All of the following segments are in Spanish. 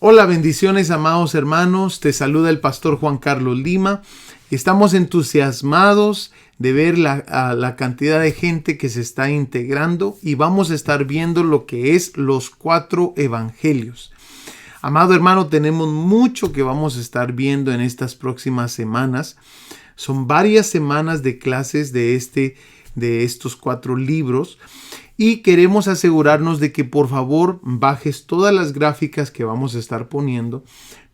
Hola, bendiciones, amados hermanos. Te saluda el pastor Juan Carlos Lima. Estamos entusiasmados de ver la cantidad de gente que se está integrando y vamos a estar viendo lo que es los 4 evangelios. Amado hermano, tenemos mucho que vamos a estar viendo en estas próximas semanas. Son varias semanas de clases de estos 4 libros. Y queremos asegurarnos de que por favor bajes todas las gráficas que vamos a estar poniendo,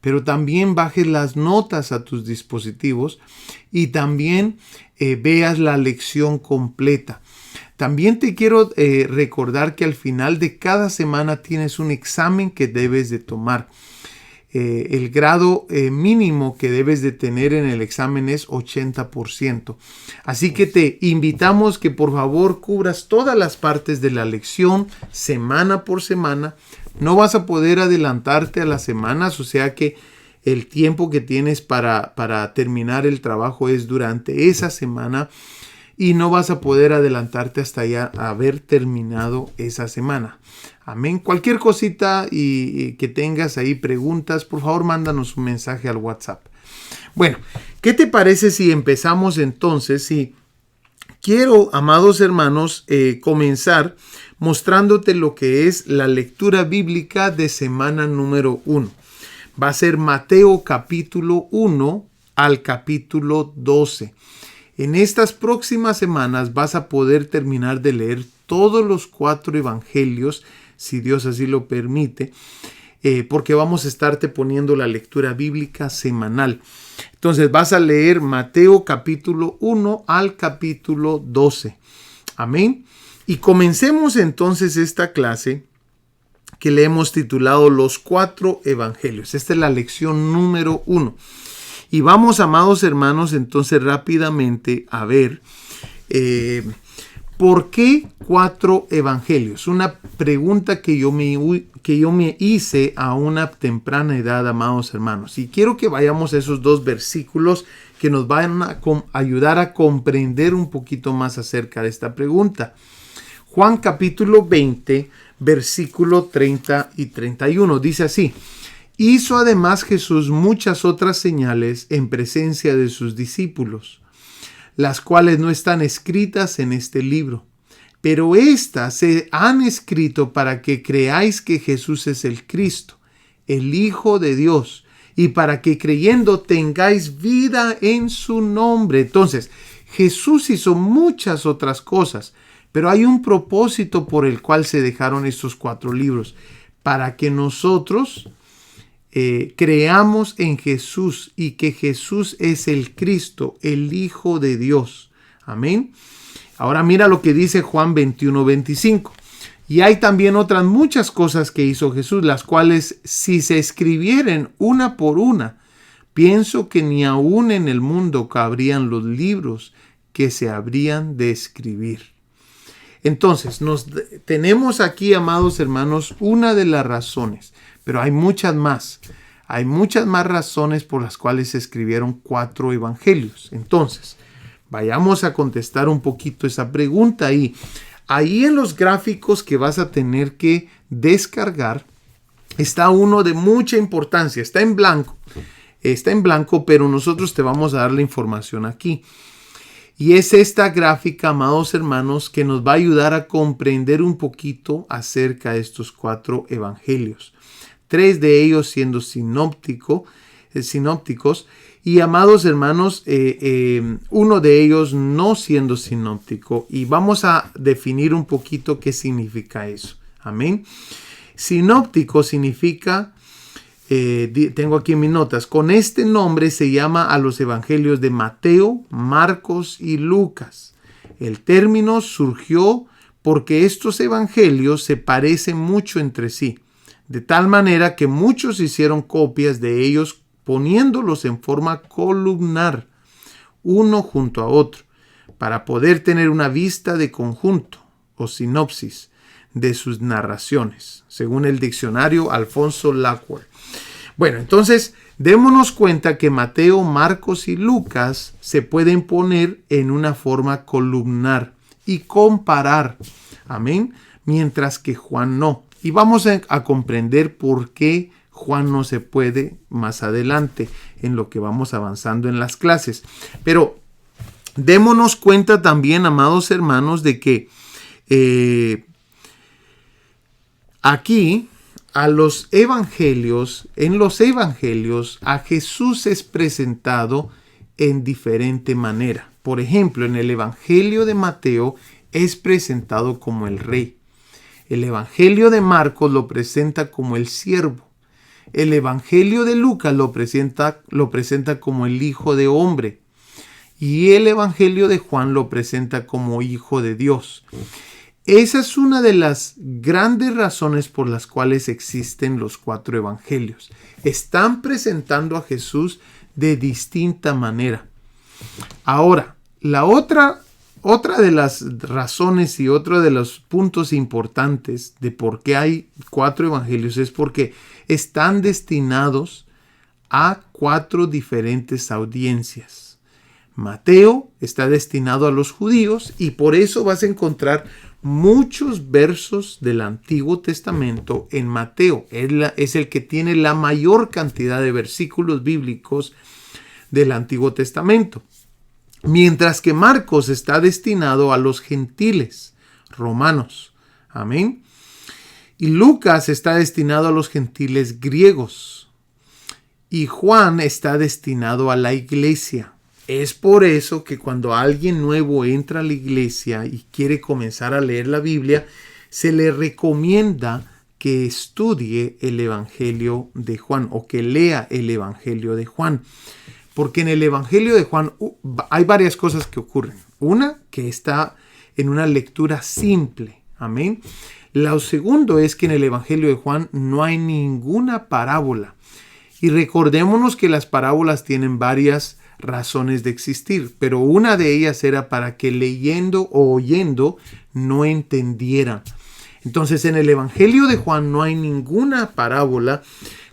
pero también bajes las notas a tus dispositivos y también veas la lección completa. También te quiero recordar que al final de cada semana tienes un examen que debes de tomar. El grado mínimo que debes de tener en el examen es 80%. Así que te invitamos que por favor cubras todas las partes de la lección semana por semana. No vas a poder adelantarte a las semanas, o sea que el tiempo que tienes para terminar el trabajo es durante esa semana y no vas a poder adelantarte hasta ya haber terminado esa semana. Amén. Cualquier cosita y que tengas ahí preguntas, por favor, mándanos un mensaje al WhatsApp. Bueno, ¿qué te parece si empezamos entonces? Sí, quiero, amados hermanos, comenzar mostrándote lo que es la lectura bíblica de semana número 1. Va a ser Mateo capítulo 1 al capítulo 12. En estas próximas semanas vas a poder terminar de leer todos los 4 evangelios, si Dios así lo permite, porque vamos a estarte poniendo la lectura bíblica semanal. Entonces vas a leer Mateo capítulo 1 al capítulo 12. Amén. Y comencemos entonces esta clase que le hemos titulado Los 4 evangelios. Esta es la lección número 1. Y vamos, amados hermanos, entonces rápidamente a ver ¿por qué 4 evangelios? Una pregunta que yo me hice a una temprana edad, amados hermanos. Y quiero que vayamos a esos 2 versículos que nos van a ayudar a comprender un poquito más acerca de esta pregunta. Juan capítulo 20, versículo 30 y 31. Dice así: hizo además Jesús muchas otras señales en presencia de sus discípulos, las cuales no están escritas en este libro, pero éstas se han escrito para que creáis que Jesús es el Cristo, el Hijo de Dios, y para que creyendo tengáis vida en su nombre. Entonces, Jesús hizo muchas otras cosas, pero hay un propósito por el cual se dejaron estos 4 libros, para que nosotros creamos en Jesús y que Jesús es el Cristo, el Hijo de Dios. Amén. Ahora mira lo que dice Juan 21:25. Y hay también otras muchas cosas que hizo Jesús, las cuales si se escribieren una por una, pienso que ni aún en el mundo cabrían los libros que se habrían de escribir. Entonces, tenemos aquí, amados hermanos, una de las razones, pero hay muchas más. Hay muchas más razones por las cuales se escribieron 4 evangelios. Entonces, vayamos a contestar un poquito esa pregunta. Y ahí en los gráficos que vas a tener que descargar, está uno de mucha importancia. Está en blanco, pero nosotros te vamos a dar la información aquí. Y es esta gráfica, amados hermanos, que nos va a ayudar a comprender un poquito acerca de estos 4 evangelios. 3 de ellos siendo sinópticos, y amados hermanos, uno de ellos no siendo sinóptico. Y vamos a definir un poquito qué significa eso. Amén. Sinóptico significa, tengo aquí en mis notas, con este nombre se llama a los evangelios de Mateo, Marcos y Lucas. El término surgió porque estos evangelios se parecen mucho entre sí, de tal manera que muchos hicieron copias de ellos poniéndolos en forma columnar, uno junto a otro, para poder tener una vista de conjunto o sinopsis de sus narraciones, según el diccionario Alfonso Lacward. Bueno, entonces démonos cuenta que Mateo, Marcos y Lucas se pueden poner en una forma columnar y comparar. Amén. Mientras que Juan no. Y vamos a comprender por qué Juan no se puede más adelante en lo que vamos avanzando en las clases. Pero démonos cuenta también, amados hermanos, de que aquí en los evangelios, a Jesús es presentado en diferente manera. Por ejemplo, en el Evangelio de Mateo es presentado como el rey. El Evangelio de Marcos lo presenta como el siervo. El Evangelio de Lucas lo presenta como el Hijo de Hombre. Y el Evangelio de Juan lo presenta como Hijo de Dios. Esa es una de las grandes razones por las cuales existen los 4 evangelios. Están presentando a Jesús de distinta manera. Ahora, la otra de las razones y otro de los puntos importantes de por qué hay 4 evangelios es porque están destinados a 4 diferentes audiencias. Mateo está destinado a los judíos y por eso vas a encontrar muchos versos del Antiguo Testamento en Mateo. Es el que tiene la mayor cantidad de versículos bíblicos del Antiguo Testamento. Mientras que Marcos está destinado a los gentiles, romanos. Amén. Y Lucas está destinado a los gentiles griegos. Y Juan está destinado a la iglesia. Es por eso que cuando alguien nuevo entra a la iglesia y quiere comenzar a leer la Biblia, se le recomienda que estudie el Evangelio de Juan o que lea el Evangelio de Juan. Porque en el Evangelio de Juan hay varias cosas que ocurren. Una, que está en una lectura simple. Amén. Lo segundo es que en el Evangelio de Juan no hay ninguna parábola. Y recordémonos que las parábolas tienen varias razones de existir, pero una de ellas era para que leyendo o oyendo no entendieran. Entonces en el Evangelio de Juan no hay ninguna parábola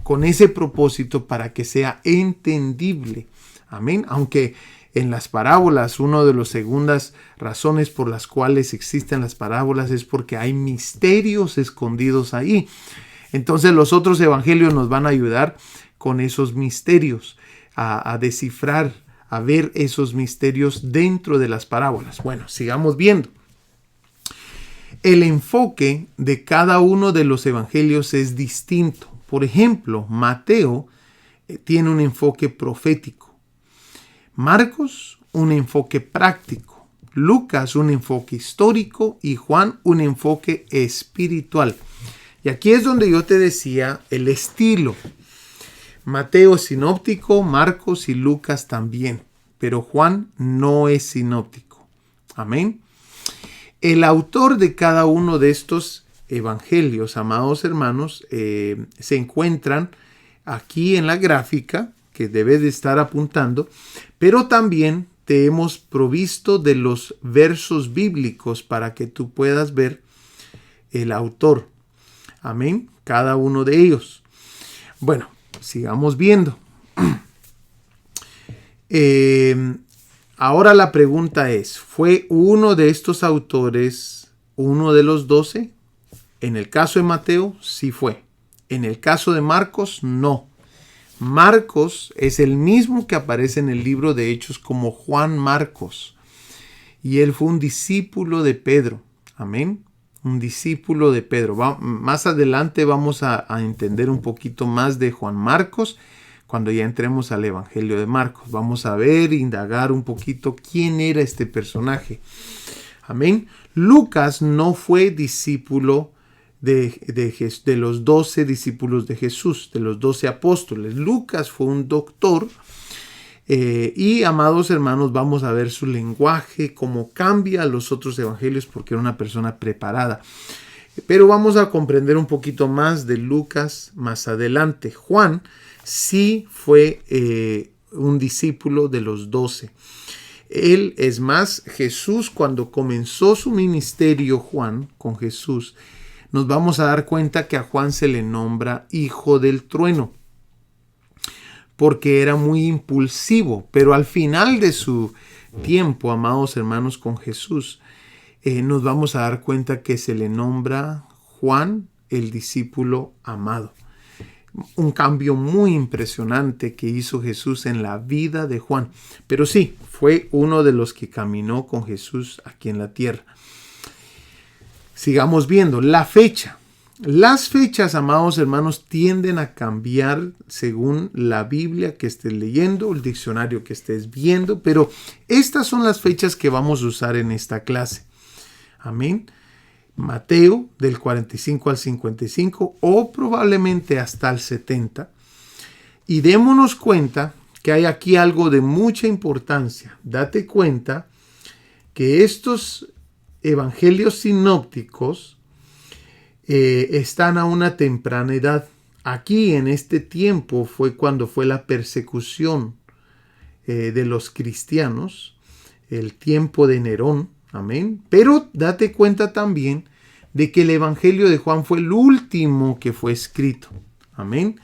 con ese propósito para que sea entendible. Amén. Aunque en las parábolas, una de las segundas razones por las cuales existen las parábolas es porque hay misterios escondidos ahí. Entonces los otros evangelios nos van a ayudar con esos misterios, a descifrar, a ver esos misterios dentro de las parábolas. Bueno, sigamos viendo. El enfoque de cada uno de los evangelios es distinto. Por ejemplo, Mateo tiene un enfoque profético. Marcos, un enfoque práctico. Lucas, un enfoque histórico. Y Juan, un enfoque espiritual. Y aquí es donde yo te decía el estilo. Mateo es sinóptico, Marcos y Lucas también. Pero Juan no es sinóptico. Amén. El autor de cada uno de estos evangelios, amados hermanos, se encuentran aquí en la gráfica que debes de estar apuntando, pero también te hemos provisto de los versos bíblicos para que tú puedas ver el autor. Amén. Cada uno de ellos. Bueno, sigamos viendo. Ahora la pregunta es, ¿fue uno de estos autores uno de los 12? En el caso de Mateo, sí fue. En el caso de Marcos, no. Marcos es el mismo que aparece en el libro de Hechos como Juan Marcos. Y él fue un discípulo de Pedro. Amén. Un discípulo de Pedro. Más adelante vamos a entender un poquito más de Juan Marcos cuando ya entremos al Evangelio de Marcos. Vamos a ver, indagar un poquito quién era este personaje. Amén. Lucas no fue discípulo de los 12 discípulos de Jesús, de los 12 apóstoles. Lucas fue un doctor y, amados hermanos, vamos a ver su lenguaje, cómo cambia a los otros evangelios porque era una persona preparada. Pero vamos a comprender un poquito más de Lucas más adelante. Juan sí fue un discípulo de los 12. Él, es más, Jesús, cuando comenzó su ministerio, Juan, con Jesús, nos vamos a dar cuenta que a Juan se le nombra hijo del trueno, porque era muy impulsivo, pero al final de su tiempo, amados hermanos, con Jesús, nos vamos a dar cuenta que se le nombra Juan, el discípulo amado. un cambio muy impresionante que hizo Jesús en la vida de Juan. Pero sí, fue uno de los que caminó con Jesús aquí en la tierra. Sigamos viendo la fecha. Las fechas, amados hermanos, tienden a cambiar según la Biblia que estés leyendo, el diccionario que estés viendo, pero estas son las fechas que vamos a usar en esta clase. Amén. Mateo del 45 al 55 o probablemente hasta el 70. Y démonos cuenta que hay aquí algo de mucha importancia. Date cuenta que estos evangelios sinópticos están a una temprana edad. Aquí en este tiempo fue cuando fue la persecución de los cristianos, el tiempo de Nerón, amén. Pero date cuenta también de que el evangelio de Juan fue el último que fue escrito, amén.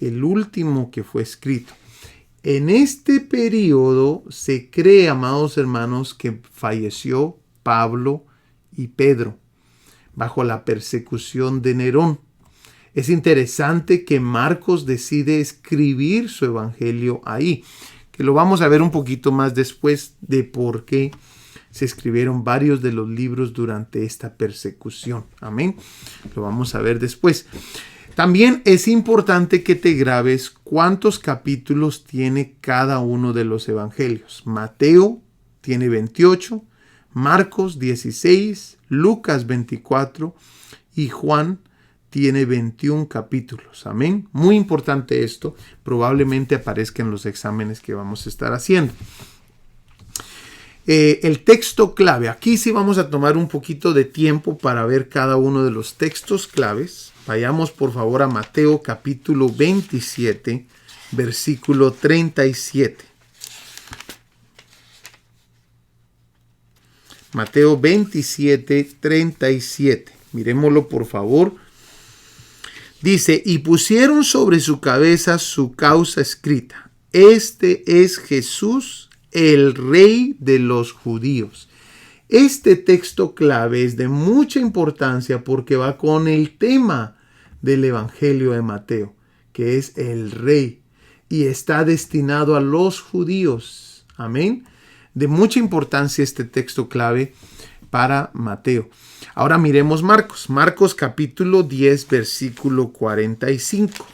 El último que fue escrito. En este periodo se cree, amados hermanos, que falleció Pablo y Pedro bajo la persecución de Nerón. Es interesante que Marcos decide escribir su evangelio ahí, que lo vamos a ver un poquito más después de por qué se escribieron varios de los libros durante esta persecución. Amén. Lo vamos a ver después. También es importante que te grabes cuántos capítulos tiene cada uno de los evangelios. Mateo tiene 28, Marcos 16, Lucas 24 y Juan tiene 21 capítulos. Amén. Muy importante esto. Probablemente aparezca en los exámenes que vamos a estar haciendo. El texto clave. Aquí sí vamos a tomar un poquito de tiempo para ver cada uno de los textos claves. Vayamos por favor a Mateo capítulo 27, versículo 37. Mateo 27, 37. Miremoslo por favor. Dice, y pusieron sobre su cabeza su causa escrita. Este es Jesús, el Rey de los judíos. Este texto clave es de mucha importancia porque va con el tema del Evangelio de Mateo, que es el Rey, y está destinado a los judíos. Amén. De mucha importancia este texto clave para Mateo. Ahora miremos Marcos. Marcos capítulo 10, versículo 45.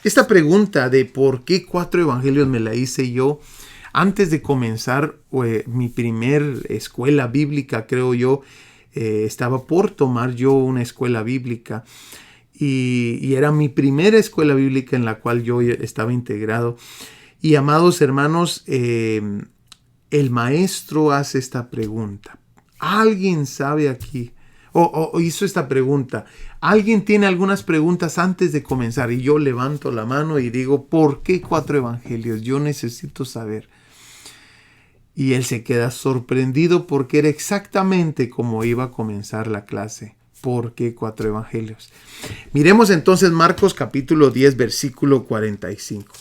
Esta pregunta de por qué 4 evangelios me la hice yo antes de comenzar mi primer escuela bíblica, creo yo. Estaba por tomar yo una escuela bíblica y era mi primera escuela bíblica en la cual yo estaba integrado. Y amados hermanos, el maestro hace esta pregunta. ¿Alguien sabe aquí? O hizo esta pregunta. ¿Alguien tiene algunas preguntas antes de comenzar? Y yo levanto la mano y digo, ¿por qué 4 evangelios? Yo necesito saber. Y él se queda sorprendido porque era exactamente como iba a comenzar la clase. ¿Por qué 4 evangelios? Miremos entonces Marcos capítulo 10, versículo 45.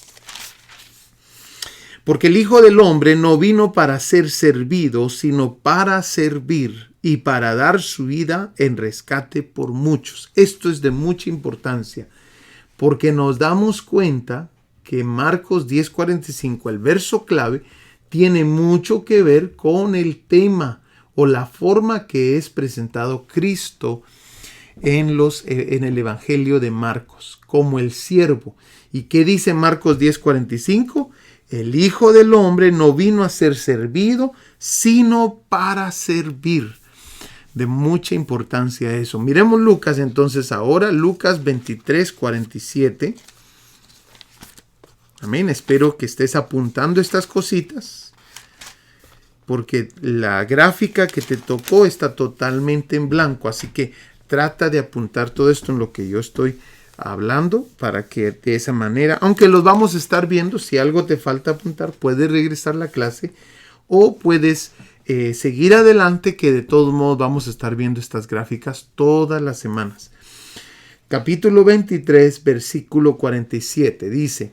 Porque el Hijo del Hombre no vino para ser servido, sino para servir y para dar su vida en rescate por muchos. Esto es de mucha importancia porque nos damos cuenta que Marcos 10:45, el verso clave, tiene mucho que ver con el tema o la forma que es presentado Cristo en el Evangelio de Marcos, como el siervo. ¿Y qué dice Marcos 10:45? El Hijo del Hombre no vino a ser servido, sino para servir. De mucha importancia eso. Miremos Lucas entonces ahora, Lucas 23:47. Amén. Espero que estés apuntando estas cositas, porque la gráfica que te tocó está totalmente en blanco. Así que trata de apuntar todo esto en lo que yo estoy hablando para que de esa manera, aunque los vamos a estar viendo, si algo te falta apuntar, puedes regresar a la clase o puedes seguir adelante, que de todos modos vamos a estar viendo estas gráficas todas las semanas. Capítulo 23, versículo 47 dice: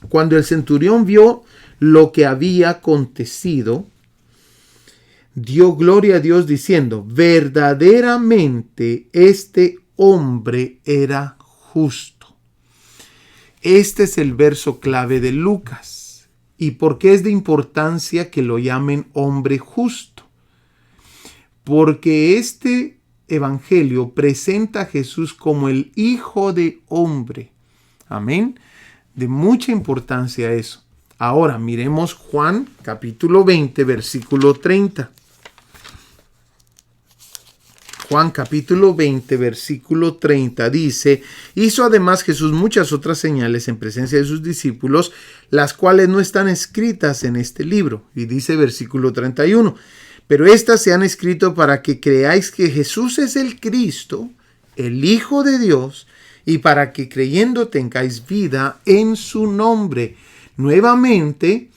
cuando el centurión vio lo que había acontecido, dio gloria a Dios diciendo: verdaderamente este hombre era justo. Este es el verso clave de Lucas. ¿Y por qué es de importancia que lo llamen hombre justo? Porque este evangelio presenta a Jesús como el Hijo de Hombre. Amén. De mucha importancia eso. Ahora miremos Juan capítulo 20, versículo 30. Juan capítulo 20, versículo 30 dice: hizo además Jesús muchas otras señales en presencia de sus discípulos, las cuales no están escritas en este libro. Y dice versículo 31: pero estas se han escrito para que creáis que Jesús es el Cristo, el Hijo de Dios, y para que creyendo tengáis vida en su nombre. Nuevamente,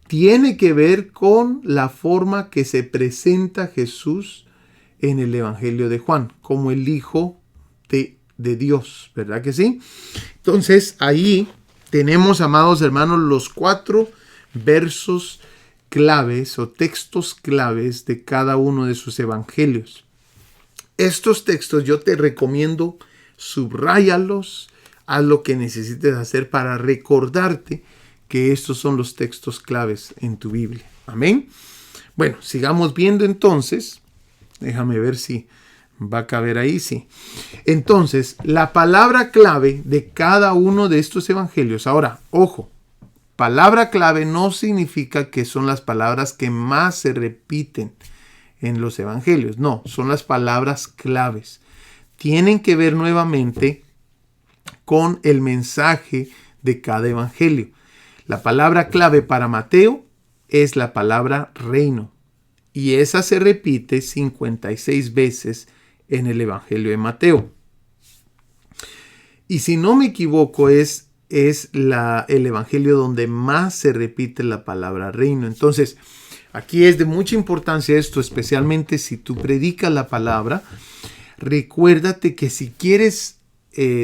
tiene que ver con la forma que se presenta Jesús en el Evangelio de Juan, como el Hijo de Dios, ¿verdad que sí? Entonces, ahí tenemos, amados hermanos, los 4 versos claves o textos claves de cada uno de sus evangelios. Estos textos yo te recomiendo, subráyalos, haz lo que necesites hacer para recordarte que estos son los textos claves en tu Biblia. Amén. Bueno, sigamos viendo entonces. Déjame ver si va a caber ahí, sí. Entonces, la palabra clave de cada uno de estos evangelios. Ahora, ojo, palabra clave no significa que son las palabras que más se repiten en los evangelios. No, son las palabras claves. Tienen que ver nuevamente con el mensaje de cada evangelio. La palabra clave para Mateo es la palabra reino. Y esa se repite 56 veces en el Evangelio de Mateo. Y si no me equivoco, es el Evangelio donde más se repite la palabra reino. Entonces, aquí es de mucha importancia esto, especialmente si tú predicas la palabra. Recuérdate que si quieres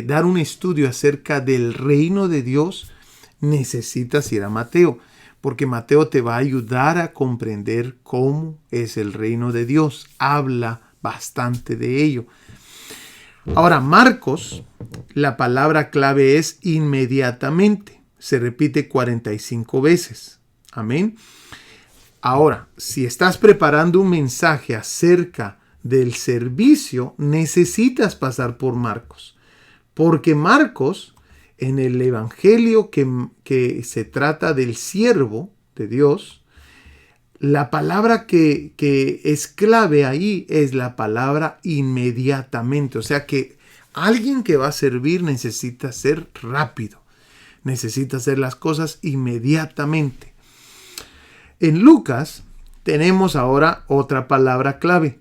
dar un estudio acerca del reino de Dios, necesitas ir a Mateo. Porque Mateo te va a ayudar a comprender cómo es el reino de Dios. Habla bastante de ello. Ahora, Marcos, la palabra clave es inmediatamente. Se repite 45 veces. Amén. Ahora, si estás preparando un mensaje acerca del servicio, necesitas pasar por Marcos. Porque Marcos, en el evangelio que se trata del siervo de Dios, la palabra que es clave ahí es la palabra inmediatamente. O sea que alguien que va a servir necesita ser rápido, necesita hacer las cosas inmediatamente. En Lucas tenemos ahora otra palabra clave.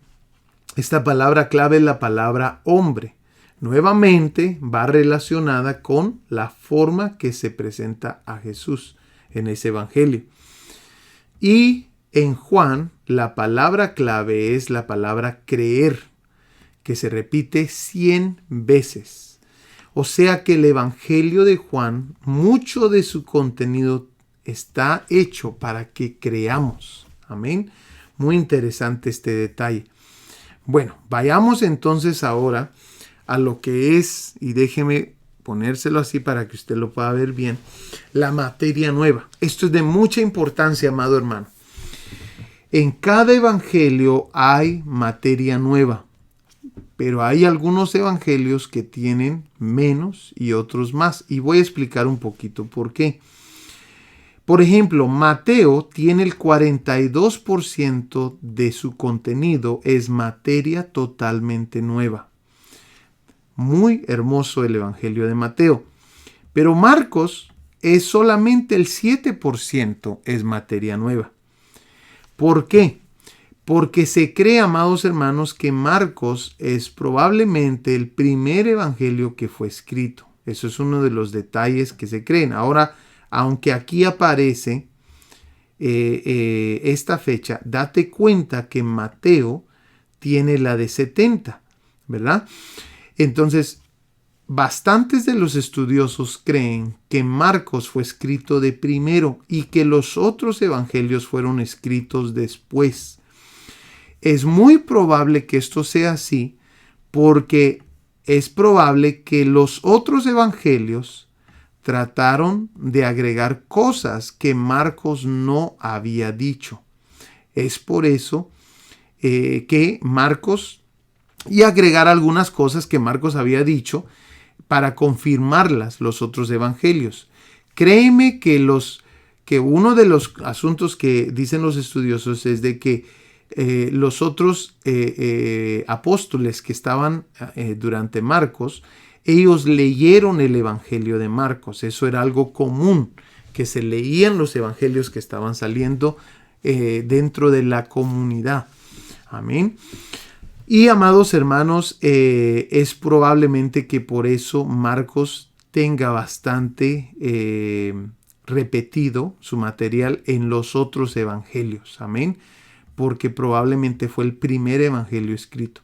Esta palabra clave es la palabra hombre. Nuevamente va relacionada con la forma que se presenta a Jesús en ese evangelio. Y en Juan la palabra clave es la palabra creer, que se repite 100 veces. O sea que el evangelio de Juan, mucho de su contenido está hecho para que creamos. Amén. Muy interesante este detalle. Bueno, vayamos entonces ahora a lo que es, y déjeme ponérselo así para que usted lo pueda ver bien, la materia nueva. Esto es de mucha importancia, amado hermano. En cada evangelio hay materia nueva, pero hay algunos evangelios que tienen menos y otros más. Y voy a explicar un poquito por qué. Por ejemplo, Mateo tiene el 42% de su contenido es materia totalmente nueva. Muy hermoso el Evangelio de Mateo. Pero Marcos es solamente el 7% es materia nueva. ¿Por qué? Porque se cree, amados hermanos, que Marcos es probablemente el primer evangelio que fue escrito. Eso es uno de los detalles que se creen. Ahora, aunque aquí aparece esta fecha, date cuenta que Mateo tiene la de 70, ¿verdad? Entonces, bastantes de los estudiosos creen que Marcos fue escrito de primero y que los otros evangelios fueron escritos después. Es muy probable que esto sea así porque es probable que los otros evangelios trataron de agregar cosas que Marcos no había dicho. Es por eso que Marcos, y agregar algunas cosas que Marcos había dicho para confirmarlas los otros evangelios. Créeme que uno de los asuntos que dicen los estudiosos es de que los otros apóstoles que estaban durante Marcos, ellos leyeron el evangelio de Marcos. Eso era algo común, que se leían los evangelios que estaban saliendo dentro de la comunidad. Amén. Y amados hermanos, es probablemente que por eso Marcos tenga bastante repetido su material en los otros evangelios. Amén. Porque probablemente fue el primer evangelio escrito.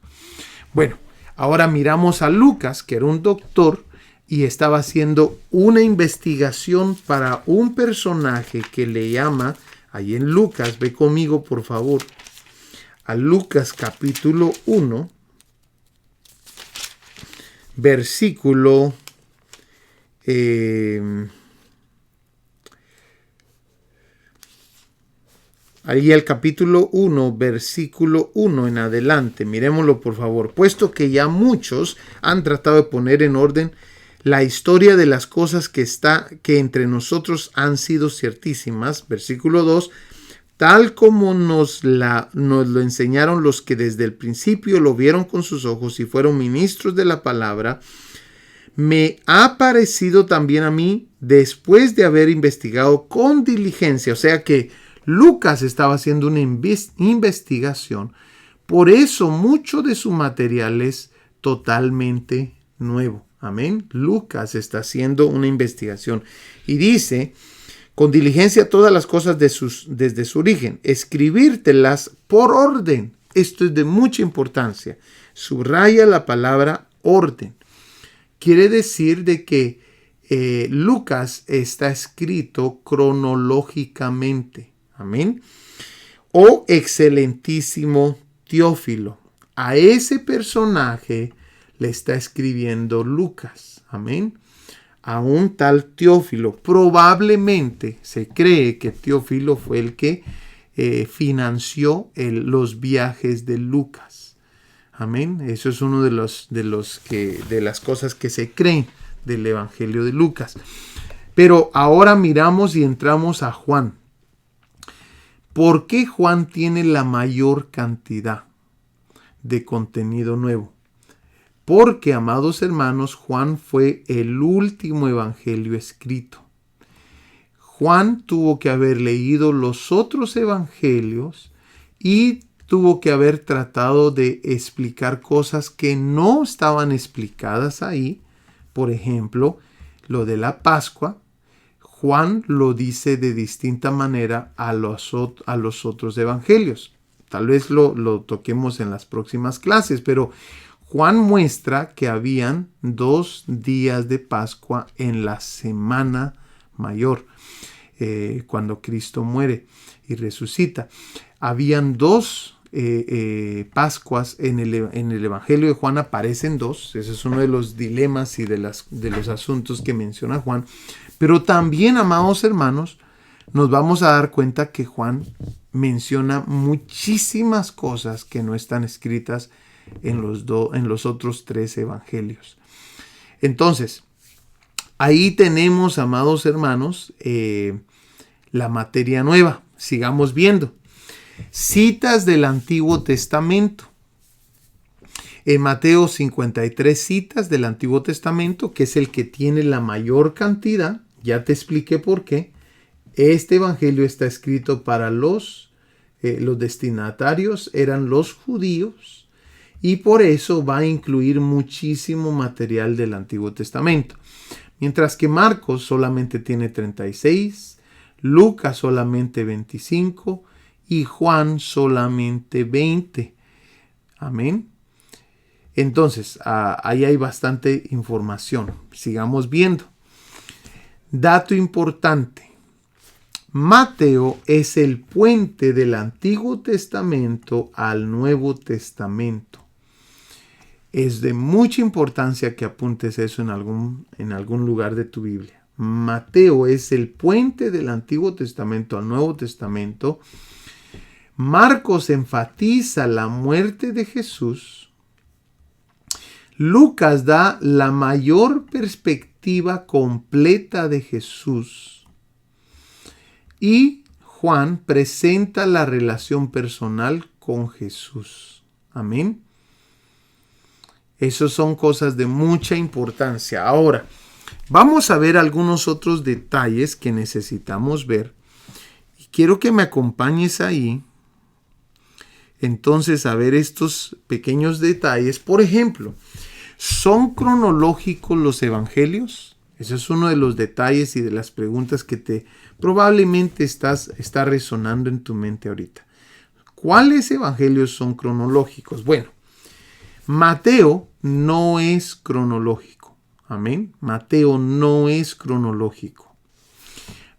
Bueno, ahora miramos a Lucas, que era un doctor y estaba haciendo una investigación para un personaje que le llama, ahí en Lucas, ve conmigo por favor, a Lucas capítulo 1, versículo ahí el capítulo 1, versículo 1 en adelante. Miremoslo por favor. Puesto que ya muchos han tratado de poner en orden la historia de las cosas que entre nosotros han sido ciertísimas. Versículo 2. Tal como nos lo enseñaron los que desde el principio lo vieron con sus ojos y fueron ministros de la palabra, me ha parecido también a mí, después de haber investigado con diligencia, o sea que Lucas estaba haciendo una investigación, por eso mucho de su material es totalmente nuevo. Amén. Lucas está haciendo una investigación y dice, con diligencia todas las cosas desde su origen, escribírtelas por orden. Esto es de mucha importancia. Subraya la palabra orden. Quiere decir de que Lucas está escrito cronológicamente. Amén. Oh excelentísimo Teófilo. A ese personaje le está escribiendo Lucas. Amén. A un tal Teófilo. Probablemente se cree que Teófilo fue el que financió los viajes de Lucas. Amén. Eso es uno de las cosas que se creen del Evangelio de Lucas. Pero ahora miramos y entramos a Juan. ¿Por qué Juan tiene la mayor cantidad de contenido nuevo? Porque, amados hermanos, Juan fue el último evangelio escrito. Juan tuvo que haber leído los otros evangelios y tuvo que haber tratado de explicar cosas que no estaban explicadas ahí. Por ejemplo, lo de la Pascua. Juan lo dice de distinta manera a los otros evangelios. Tal vez lo toquemos en las próximas clases, pero Juan muestra que habían 2 días de Pascua en la semana mayor, cuando Cristo muere y resucita. Habían 2 Pascuas en el Evangelio de Juan, aparecen 2. Ese es uno de los dilemas y de los asuntos que menciona Juan. Pero también, amados hermanos, nos vamos a dar cuenta que Juan menciona muchísimas cosas que no están escritas en los otros 3 evangelios. Entonces, ahí tenemos, amados hermanos, la materia nueva. Sigamos viendo. Citas del Antiguo Testamento. En Mateo 53 citas del Antiguo Testamento, que es el que tiene la mayor cantidad. Ya te expliqué por qué. Este evangelio está escrito para los destinatarios, eran los judíos, y por eso va a incluir muchísimo material del Antiguo Testamento. Mientras que Marcos solamente tiene 36, Lucas solamente 25 y Juan solamente 20. Amén. Entonces, ahí hay bastante información. Sigamos viendo. Dato importante. Mateo es el puente del Antiguo Testamento al Nuevo Testamento. Es de mucha importancia que apuntes eso en algún lugar de tu Biblia. Mateo es el puente del Antiguo Testamento al Nuevo Testamento. Marcos enfatiza la muerte de Jesús. Lucas da la mayor perspectiva completa de Jesús. Y Juan presenta la relación personal con Jesús. Amén. Esas son cosas de mucha importancia. Ahora, vamos a ver algunos otros detalles que necesitamos ver. Y quiero que me acompañes ahí. Entonces, a ver estos pequeños detalles. Por ejemplo, ¿son cronológicos los evangelios? Ese es uno de los detalles y de las preguntas que probablemente está resonando en tu mente ahorita. ¿Cuáles evangelios son cronológicos? Bueno, Mateo no es cronológico. Amén. Mateo no es cronológico.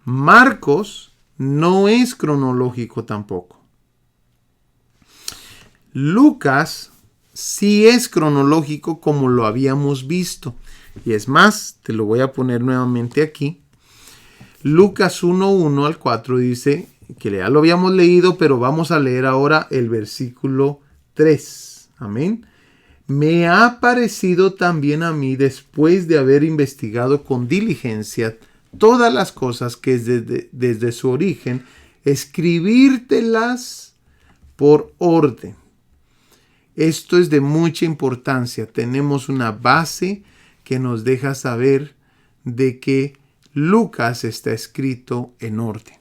Marcos no es cronológico tampoco. Lucas sí es cronológico como lo habíamos visto. Y es más, te lo voy a poner nuevamente aquí. Lucas 1:1 al 4 dice que ya lo habíamos leído, pero vamos a leer ahora el versículo 3. Amén. Me ha parecido también a mí, después de haber investigado con diligencia todas las cosas que desde su origen, escribírtelas por orden. Esto es de mucha importancia. Tenemos una base que nos deja saber de que Lucas está escrito en orden.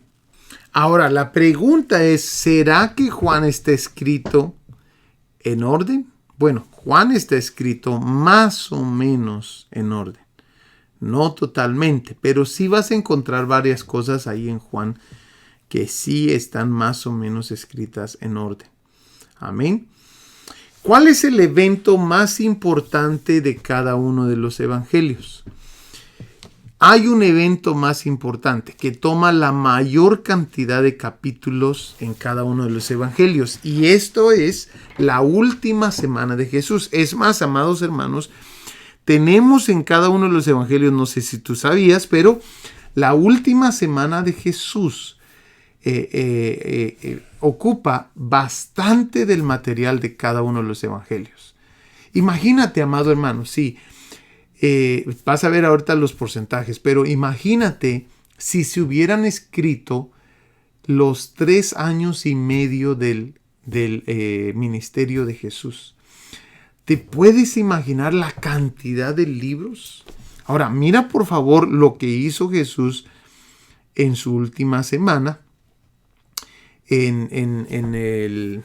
Ahora, la pregunta es, ¿será que Juan está escrito en orden? Bueno, Juan está escrito más o menos en orden. No totalmente, pero sí vas a encontrar varias cosas ahí en Juan que sí están más o menos escritas en orden. Amén. ¿Cuál es el evento más importante de cada uno de los evangelios? Hay un evento más importante que toma la mayor cantidad de capítulos en cada uno de los evangelios. Y esto es la última semana de Jesús. Es más, amados hermanos, tenemos en cada uno de los evangelios, no sé si tú sabías, pero la última semana de Jesús ocupa bastante del material de cada uno de los evangelios. Imagínate, amado hermano, sí. Vas a ver ahorita los porcentajes, pero imagínate si se hubieran escrito los 3 años y medio del ministerio de Jesús. ¿Te puedes imaginar la cantidad de libros? Ahora, mira por favor lo que hizo Jesús en su última semana, en el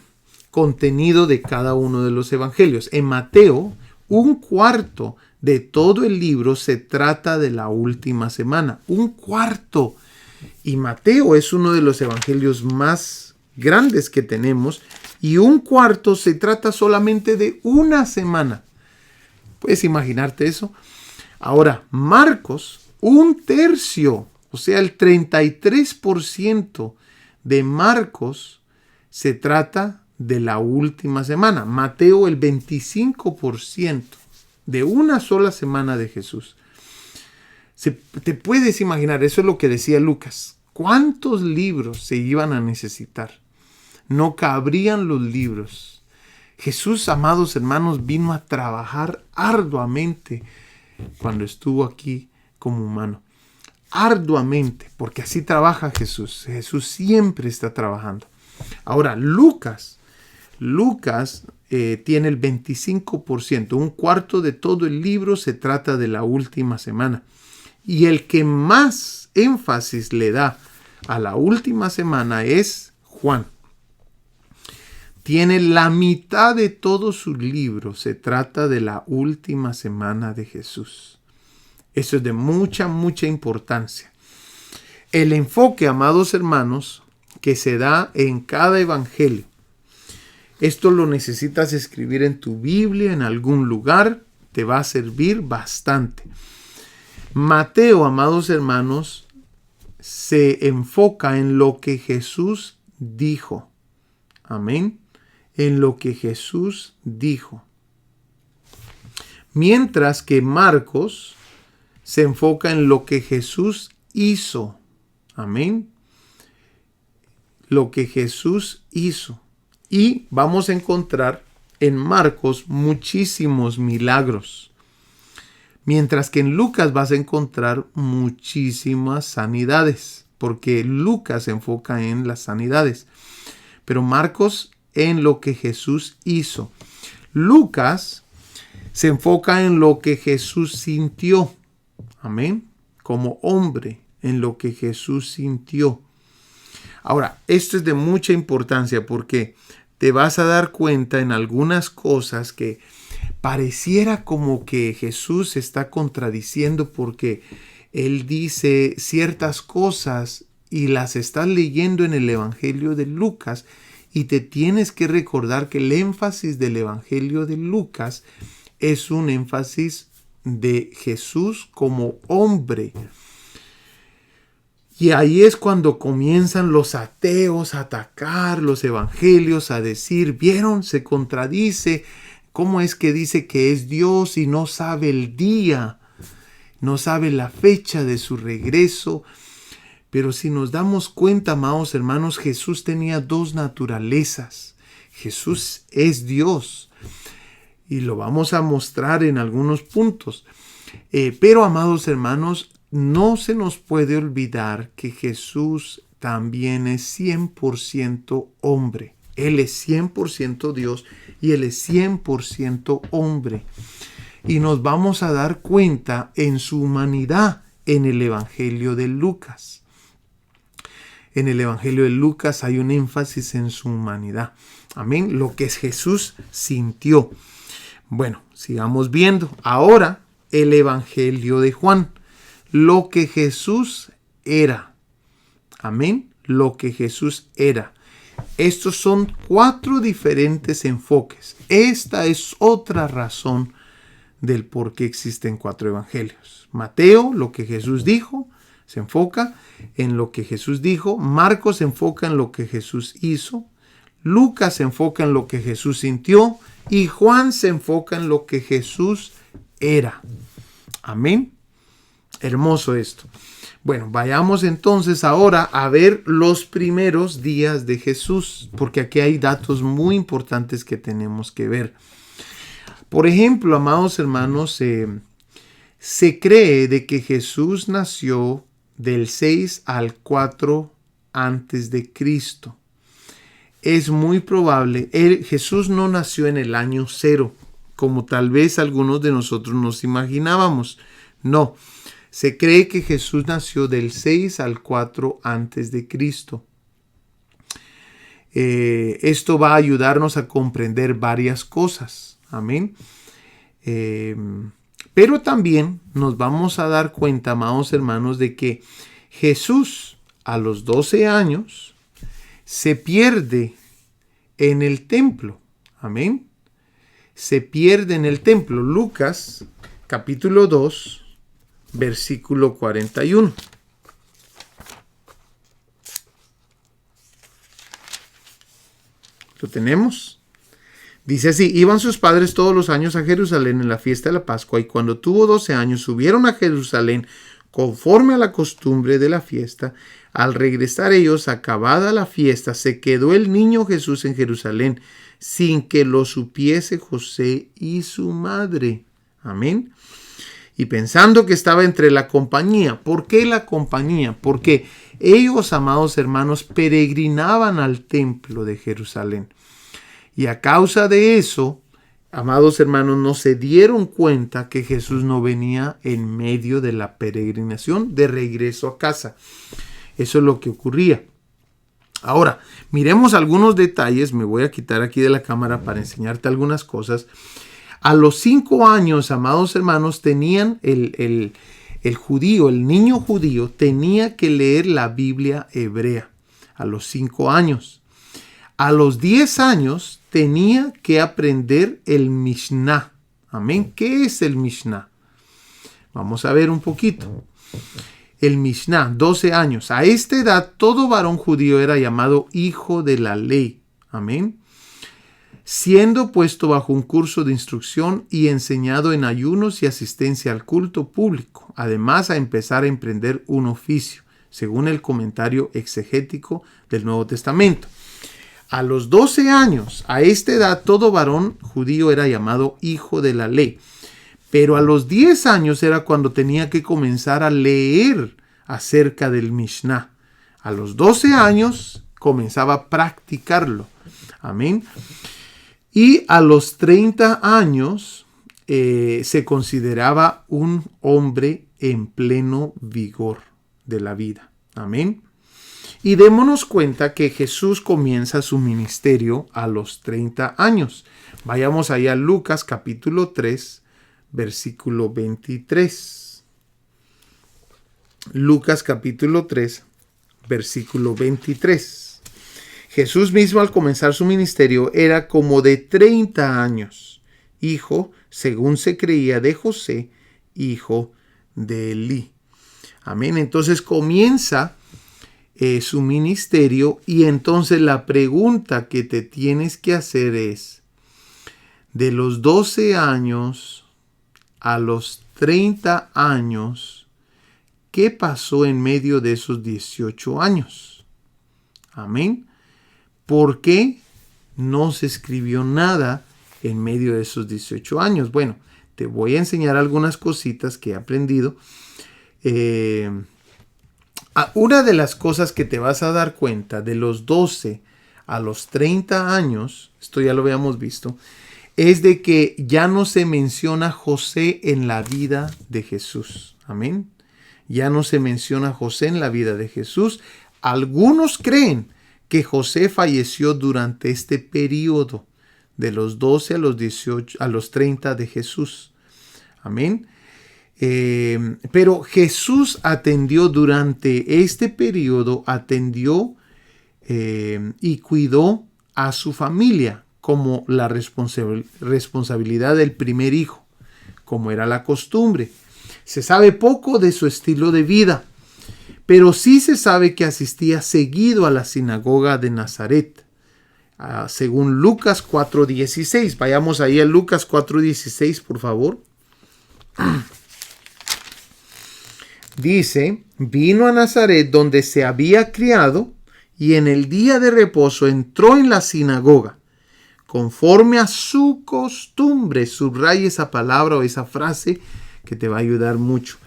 contenido de cada uno de los evangelios. En Mateo, 1/4 de todo el libro se trata de la última semana. 1/4. Y Mateo es uno de los evangelios más grandes que tenemos. Y 1/4 se trata solamente de una semana. ¿Puedes imaginarte eso? Ahora, Marcos, 1/3, o sea, el 33% de Marcos se trata de la última semana. Mateo, el 25%. De una sola semana de Jesús. Te puedes imaginar, eso es lo que decía Lucas. ¿Cuántos libros se iban a necesitar? No cabrían los libros. Jesús, amados hermanos, vino a trabajar arduamente cuando estuvo aquí como humano. Arduamente, porque así trabaja Jesús. Jesús siempre está trabajando. Ahora, Lucas tiene el 25%, 1/4 de todo el libro se trata de la última semana. Y el que más énfasis le da a la última semana es Juan. Tiene la mitad de todo su libro, se trata de la última semana de Jesús. Eso es de mucha, mucha importancia. El enfoque, amados hermanos, que se da en cada evangelio. Esto lo necesitas escribir en tu Biblia, en algún lugar, te va a servir bastante. Mateo, amados hermanos, se enfoca en lo que Jesús dijo. Amén. En lo que Jesús dijo. Mientras que Marcos se enfoca en lo que Jesús hizo. Amén. Lo que Jesús hizo. Y vamos a encontrar en Marcos muchísimos milagros. Mientras que en Lucas vas a encontrar muchísimas sanidades. Porque Lucas se enfoca en las sanidades. Pero Marcos en lo que Jesús hizo. Lucas se enfoca en lo que Jesús sintió. Amén. Como hombre, en lo que Jesús sintió. Ahora, esto es de mucha importancia porque te vas a dar cuenta en algunas cosas que pareciera como que Jesús se está contradiciendo porque él dice ciertas cosas y las estás leyendo en el Evangelio de Lucas y te tienes que recordar que el énfasis del Evangelio de Lucas es un énfasis de Jesús como hombre. Y ahí es cuando comienzan los ateos a atacar los evangelios, a decir, ¿vieron? Se contradice. ¿Cómo es que dice que es Dios y no sabe el día? No sabe la fecha de su regreso. Pero si nos damos cuenta, amados hermanos, Jesús tenía dos naturalezas. Jesús es Dios. Y lo vamos a mostrar en algunos puntos. Pero, amados hermanos, no se nos puede olvidar que Jesús también es 100% hombre. Él es 100% Dios y Él es 100% hombre. Y nos vamos a dar cuenta en su humanidad en el Evangelio de Lucas. En el Evangelio de Lucas hay un énfasis en su humanidad. Amén. Lo que Jesús sintió. Bueno, sigamos viendo. Ahora el Evangelio de Juan. Lo que Jesús era. Amén. Lo que Jesús era. Estos son 4 diferentes enfoques. Esta es otra razón del por qué existen 4 evangelios. Mateo, lo que Jesús dijo, se enfoca en lo que Jesús dijo. Marcos se enfoca en lo que Jesús hizo. Lucas se enfoca en lo que Jesús sintió. Y Juan se enfoca en lo que Jesús era. Amén. Hermoso esto. Bueno, vayamos entonces ahora a ver los primeros días de Jesús, porque aquí hay datos muy importantes que tenemos que ver. Por ejemplo, amados hermanos, se cree de que Jesús nació del 6 al 4 antes de Cristo. Es muy probable, Jesús no nació en el año 0, como tal vez algunos de nosotros nos imaginábamos. No. Se cree que Jesús nació del 6 al 4 antes de Cristo. Esto va a ayudarnos a comprender varias cosas. Amén. Pero también nos vamos a dar cuenta, amados hermanos, de que Jesús a los 12 años se pierde en el templo. Amén. Se pierde en el templo. Lucas, capítulo 2. Versículo 41. ¿Lo tenemos? Dice así: iban sus padres todos los años a Jerusalén en la fiesta de la Pascua, y cuando tuvo 12 años subieron a Jerusalén conforme a la costumbre de la fiesta. Al regresar ellos, acabada la fiesta, se quedó el niño Jesús en Jerusalén, sin que lo supiese José y su madre. Amén. Y pensando que estaba entre la compañía. ¿Por qué la compañía? Porque ellos, amados hermanos, peregrinaban al templo de Jerusalén. Y a causa de eso, amados hermanos, no se dieron cuenta que Jesús no venía en medio de la peregrinación de regreso a casa. Eso es lo que ocurría. Ahora, miremos algunos detalles. Me voy a quitar aquí de la cámara para enseñarte algunas cosas. A los 5 años, amados hermanos, tenían el judío, el niño judío, tenía que leer la Biblia hebrea. A los 5 años. A los 10 años tenía que aprender el Mishnah. Amén. ¿Qué es el Mishnah? Vamos a ver un poquito. El Mishnah, 12 años. A esta edad, todo varón judío era llamado hijo de la ley. Amén. siendo puesto bajo un curso de instrucción y enseñado en ayunos y asistencia al culto público, además a empezar a emprender un oficio, según el comentario exegético del Nuevo Testamento. A los 12 años, a esta edad, todo varón judío era llamado hijo de la ley, pero a los 10 años era cuando tenía que comenzar a leer acerca del Mishnah. A los 12 años comenzaba a practicarlo. Amén. Y a los 30 años se consideraba un hombre en pleno vigor de la vida. Amén. Y démonos cuenta que Jesús comienza su ministerio a los 30 años. Vayamos allá a Lucas capítulo 3, versículo 23. Lucas capítulo 3, versículo 23. Jesús mismo al comenzar su ministerio era como de 30 años, hijo, según se creía, de José, hijo de Elí. Amén. Entonces comienza su ministerio y entonces la pregunta que te tienes que hacer es, de los 12 años a los 30 años, ¿qué pasó en medio de esos 18 años? Amén. ¿Por qué no se escribió nada en medio de esos 18 años? Bueno, te voy a enseñar algunas cositas que he aprendido. Una de las cosas que te vas a dar cuenta de los 12 a los 30 años, esto ya lo habíamos visto, es de que ya no se menciona José en la vida de Jesús. Amén. Ya no se menciona José en la vida de Jesús. Algunos creen que José falleció durante este periodo de los 12 a los 18, a los 30 de Jesús. Amén. Pero Jesús atendió durante este periodo, y cuidó a su familia como la responsabilidad del primer hijo, como era la costumbre. Se sabe poco de su estilo de vida, pero sí se sabe que asistía seguido a la sinagoga de Nazaret, según Lucas 4:16. Vayamos ahí a Lucas 4:16, por favor. Dice, vino a Nazaret donde se había criado y en el día de reposo entró en la sinagoga, conforme a su costumbre. Subraya esa palabra o esa frase que te va a ayudar mucho.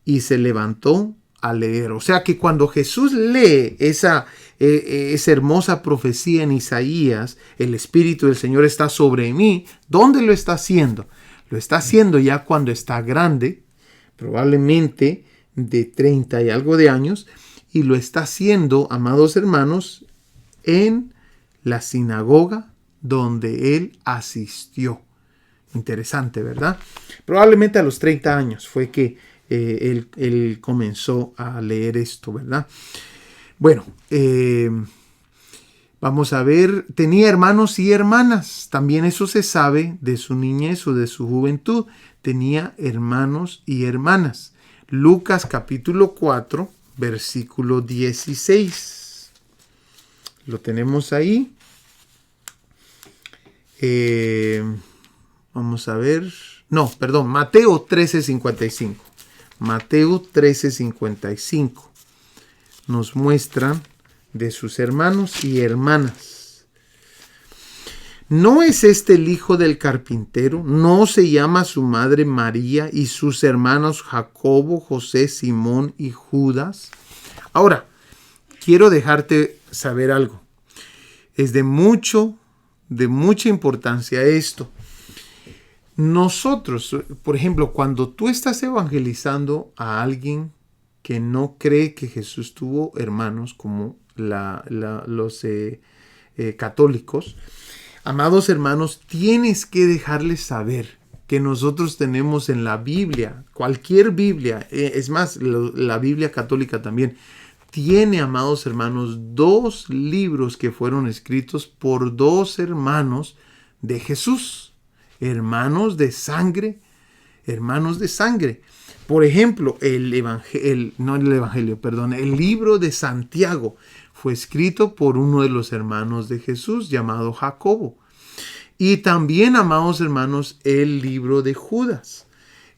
Y se levantó a leer. O sea que cuando Jesús lee esa hermosa profecía en Isaías, el Espíritu del Señor está sobre mí. ¿Dónde lo está haciendo? Lo está haciendo ya cuando está grande, probablemente de 30 y algo de años, y lo está haciendo, amados hermanos, en la sinagoga donde él asistió. Interesante, ¿verdad? Probablemente a los 30 años fue que él comenzó a leer esto, ¿verdad? Bueno, vamos a ver, tenía hermanos y hermanas. También eso se sabe de su niñez o de su juventud. Tenía hermanos y hermanas. Lucas capítulo 4, versículo 16. Lo tenemos ahí. Vamos a ver. No, perdón, Mateo 13:55. Mateo 13:55 nos muestran de sus hermanos y hermanas. ¿No es este el hijo del carpintero? ¿No se llama su madre María y sus hermanos Jacobo, José, Simón y Judas? Ahora, quiero dejarte saber algo. Es de mucha importancia esto. Nosotros, por ejemplo, cuando tú estás evangelizando a alguien que no cree que Jesús tuvo hermanos como los católicos, amados hermanos, tienes que dejarles saber que nosotros tenemos en la Biblia, cualquier Biblia, es más, la Biblia católica también, tiene, amados hermanos, 2 libros que fueron escritos por 2 hermanos de Jesús. Hermanos de sangre. Por ejemplo, el libro de Santiago fue escrito por uno de los hermanos de Jesús llamado Jacobo. Y también, amados hermanos, el libro de Judas.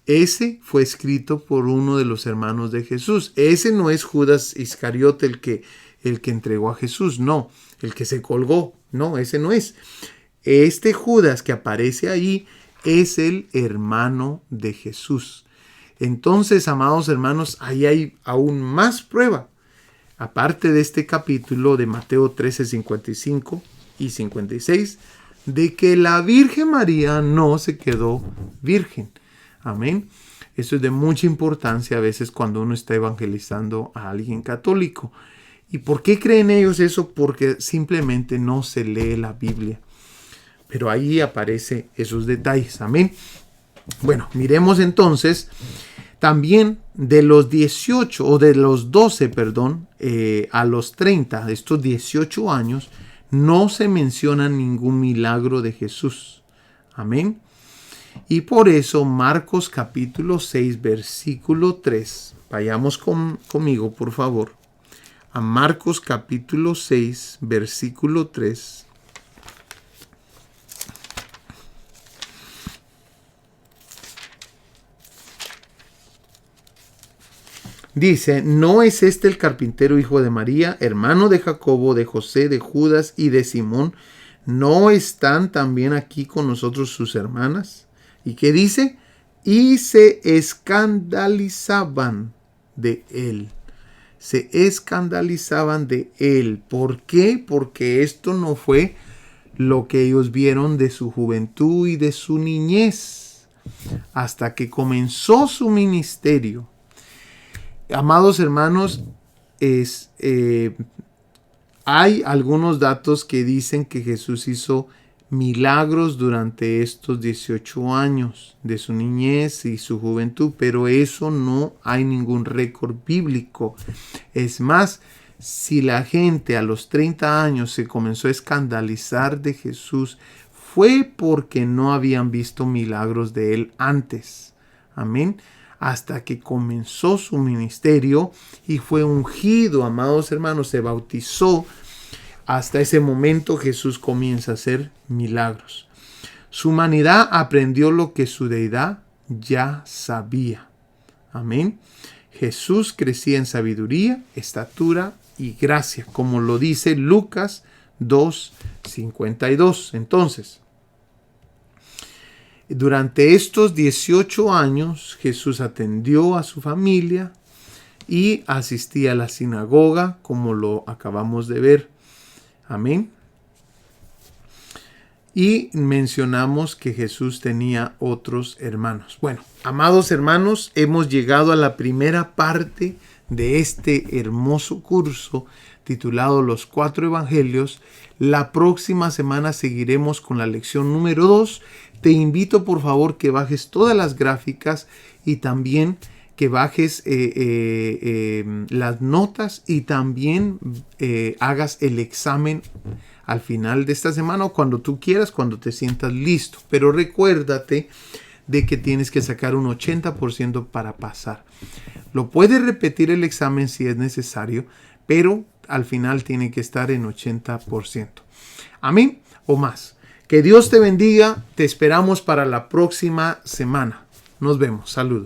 Ese fue escrito por uno de los hermanos de Jesús. Ese no es Judas Iscariote el que entregó a Jesús, no, el que se colgó, no, ese no es. Este Judas que aparece ahí es el hermano de Jesús. Entonces, amados hermanos, ahí hay aún más prueba. Aparte de este capítulo de Mateo 13, 55 y 56, de que la Virgen María no se quedó virgen. Amén. Eso es de mucha importancia a veces cuando uno está evangelizando a alguien católico. ¿Y por qué creen ellos eso? Porque simplemente no se lee la Biblia. Pero ahí aparecen esos detalles. Amén. Bueno, miremos entonces también de los 18 o de los 12, a los 30, de estos 18 años, no se menciona ningún milagro de Jesús. Amén. Y por eso Marcos capítulo 6, versículo 3. Vayamos conmigo, por favor. A Marcos capítulo 6, versículo 3. Dice, ¿no es este el carpintero hijo de María, hermano de Jacobo, de José, de Judas y de Simón? ¿No están también aquí con nosotros sus hermanas? ¿Y qué dice? Y se escandalizaban de él. Se escandalizaban de él. ¿Por qué? Porque esto no fue lo que ellos vieron de su juventud y de su niñez, hasta que comenzó su ministerio. Amados hermanos, hay algunos datos que dicen que Jesús hizo milagros durante estos 18 años de su niñez y su juventud, pero eso no hay ningún récord bíblico. Es más, si la gente a los 30 años se comenzó a escandalizar de Jesús, fue porque no habían visto milagros de él antes. Amén. Hasta que comenzó su ministerio y fue ungido, amados hermanos, se bautizó. Hasta ese momento Jesús comienza a hacer milagros. Su humanidad aprendió lo que su deidad ya sabía. Amén. Jesús crecía en sabiduría, estatura y gracia, como lo dice Lucas 2:52. Entonces, durante estos 18 años, Jesús atendió a su familia y asistía a la sinagoga, como lo acabamos de ver. Amén. Y mencionamos que Jesús tenía otros hermanos. Bueno, amados hermanos, hemos llegado a la primera parte de este hermoso curso titulado Los 4 Evangelios. La próxima semana seguiremos con la lección número 2. Te invito por favor que bajes todas las gráficas y también que bajes las notas y también hagas el examen al final de esta semana o cuando tú quieras, cuando te sientas listo. Pero recuérdate de que tienes que sacar un 80% para pasar. Lo puedes repetir el examen si es necesario, pero al final tiene que estar en 80%. Amén o más. Que Dios te bendiga. Te esperamos para la próxima semana. Nos vemos. Saludos.